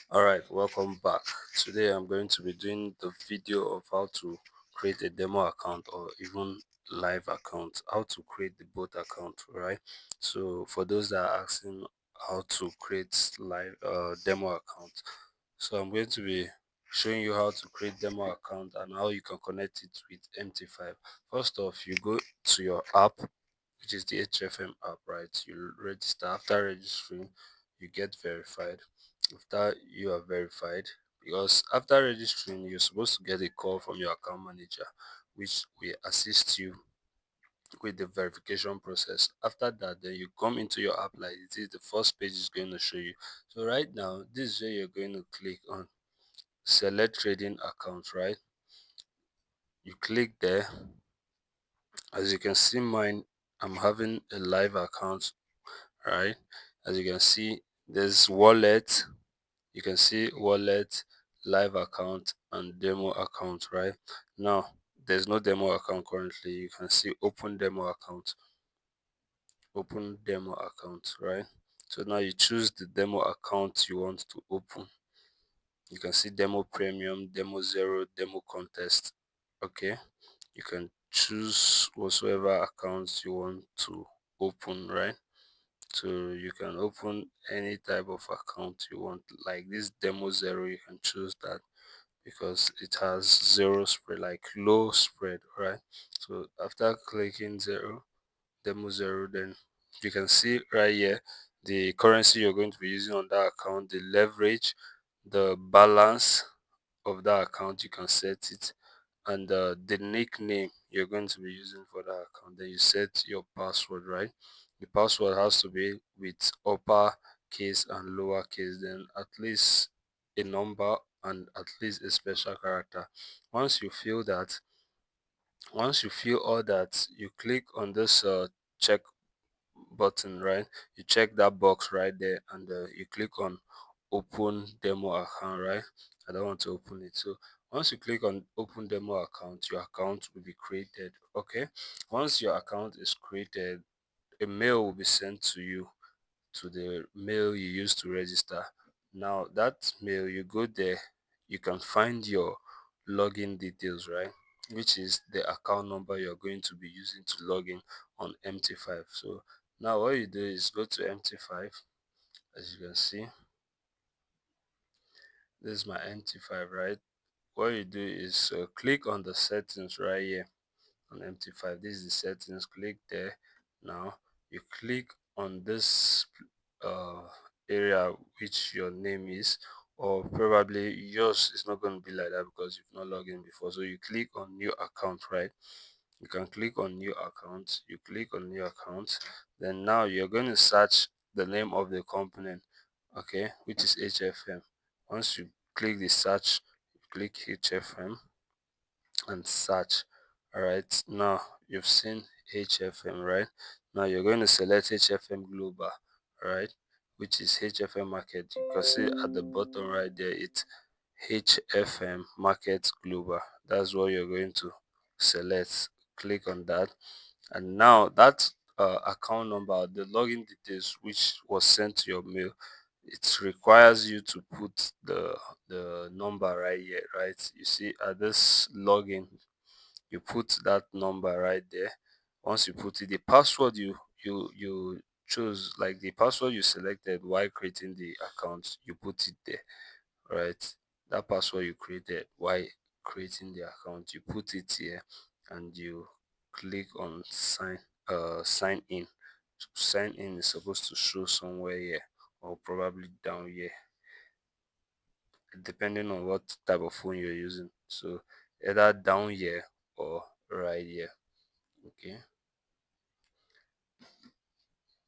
Alright, welcome back. Today I'm going to be doing the video of how to create a demo account or even live account, how to create the both account, right? So for those that are asking how to create live demo account, so I'm going to be showing you how to create demo account and how you can connect it with MT5. First off, you go to your app, which is the HFM app, right? You register. After registering, you get verified. After you are verified, because after registering, you're supposed to get a call from your account manager, which will assist you with the verification process. After that, then you come into your app like this. The first page is going to show you. So right now, this is where you're going to click on select trading account, right? You click there. As you can see, mine, I'm having a live account, right? As you can see, there's wallet. You can see wallet, live account, and demo account, right? Now there's no demo account currently. You can see open demo account, right? So now you choose the demo account you want to open. You can see demo premium, demo zero, demo contest. Okay, you can choose whatsoever accounts you want to open, right? So you can open any type of account you want, like this demo zero. You can choose that because it has zero spread, like low spread, right? So after clicking demo zero, then you can see right here the currency you're going to be using on that account, the leverage, the balance of that account. You can set it, and the nickname you're going to be using for that account. Then you set your password, right? The password has to be with upper case and lower case, then at least a number and at least a special character. Once you feel that, once you feel all that, you click on this check button, right? You check that box right there, and you click on open demo account, right? I don't want to open it. So once you click on open demo account, your account will be created. Okay, once your account is created, a mail will be sent to you, to the mail you used to register. Now that mail, you go there, you can find your login details, right? Which is the account number you're going to be using to log in on MT5. So now what you do is go to MT5. As you can see, this is my MT5, right? What you do is click on the settings right here on MT5. This is the settings. Click there. Now you click on this uh area which your name is, or probably yours is not going to be like that because you've not logged in before. So you click on new account, right? You can click on new account. You click on new account, then now you're going to search the name of the company, okay, which is HFM. Once you click the search, click HFM and search. All right, now you've seen HFM, right? Now you're going to select HFM global, all right, which is HFM market. You can see at the bottom right there, it's HFM market global. That's what you're going to select. Click on that, and now that account number, the login details which was sent to your mail, it requires you to put the number right here, right? You see at this login, you put that number right there. Once you put it, the password you chose, like the password you selected while creating the account, you put it there, right? That password you created while creating the account, you put it here, and you click on sign in. Sign in is supposed to show somewhere here, or probably down here, depending on what type of phone you're using. So either down here or right here. Okay,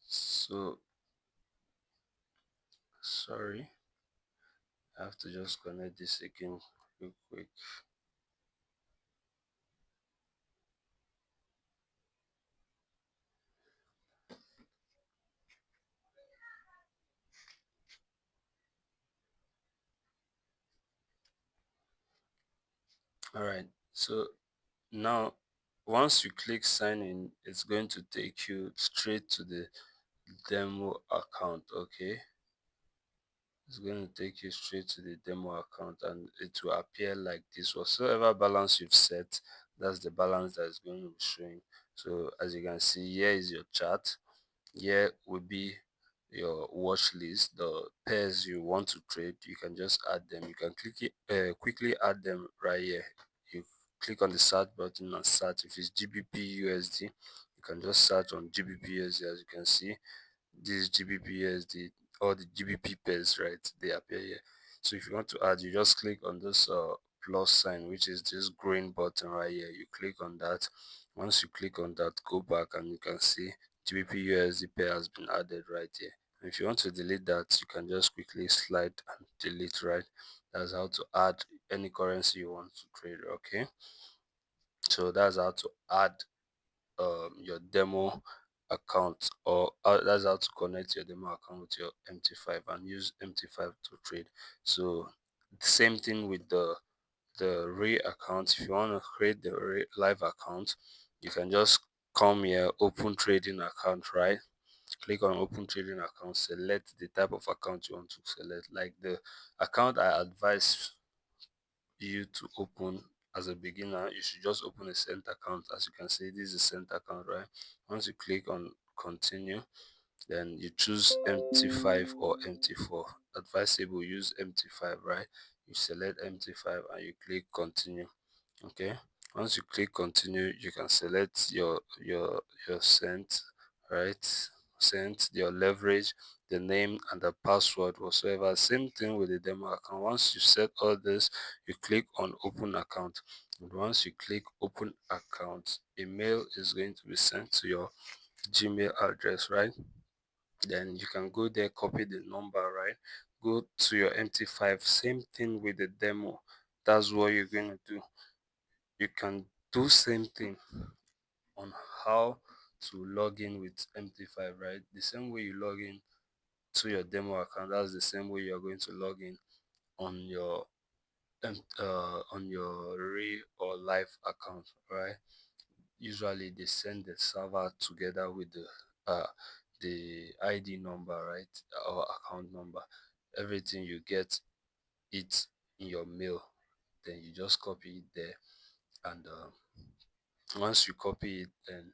so sorry, I have to just connect this again real quick. All right, so now once you click sign in, it's going to take you straight to the demo account. Okay, It's going to take you straight to the demo account, and it will appear like this. Whatsoever balance you've set, that's the balance that is going to be showing. So as you can see, here is your chart. Here will be your watch list, the pairs you want to trade. You can just add them. You can quickly add them right here. You click on the search button and search. If it's GBP USD, you can just search on GBP USD. As you can see, this GBP USD, all the GBP pairs, right, they appear here. So if you want to add, you just click on this plus sign, which is this green button right here. You click on that. Once you click on that, go back and you can see GBP USD pair has been added right here. And if you want to delete that, you can just quickly slide and delete, right? That's how to add any currency you want to trade. Okay, so that's how to add your demo account, or that's how to connect your demo account with your MT5 and use MT5 to trade. So same thing with the Ray account. If you want to create the Ray live account, you can just come here, open trading account, right? Click on open trading account, select the type of account you want to select. Like the account I advise you to open as a beginner, you should just open a cent account. As you can see, this is a cent account, right? Once you click on continue, then you choose MT5 or MT4. Advisable, use MT5, right? You select MT5 and you click continue. Okay, once you click continue, you can select your cent, right? Cent, your leverage, the name and the password whatsoever. Same thing with the demo account. Once you set all this, you click on open account, and once you click open account, a mail is going to be sent to your Gmail address, right? Then you can go there, copy the number, right? Go to your MT5. Same thing with the demo. That's what you're going to do. You can do same thing on how to log in with MT5, right? The same way you log in to your demo account, that's the same way you're going to log in on your on your Ray or live account, right? Usually they send the server together with the ID number, right, or account number. Everything you get it in your mail, then you just copy it there, and once you copy it, then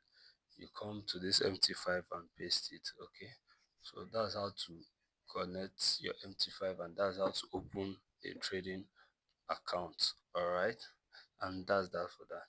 you come to this MT5 and paste it. Okay, so that's how to connect your MT5, and that's how to open a trading account. All right, and that's that for that.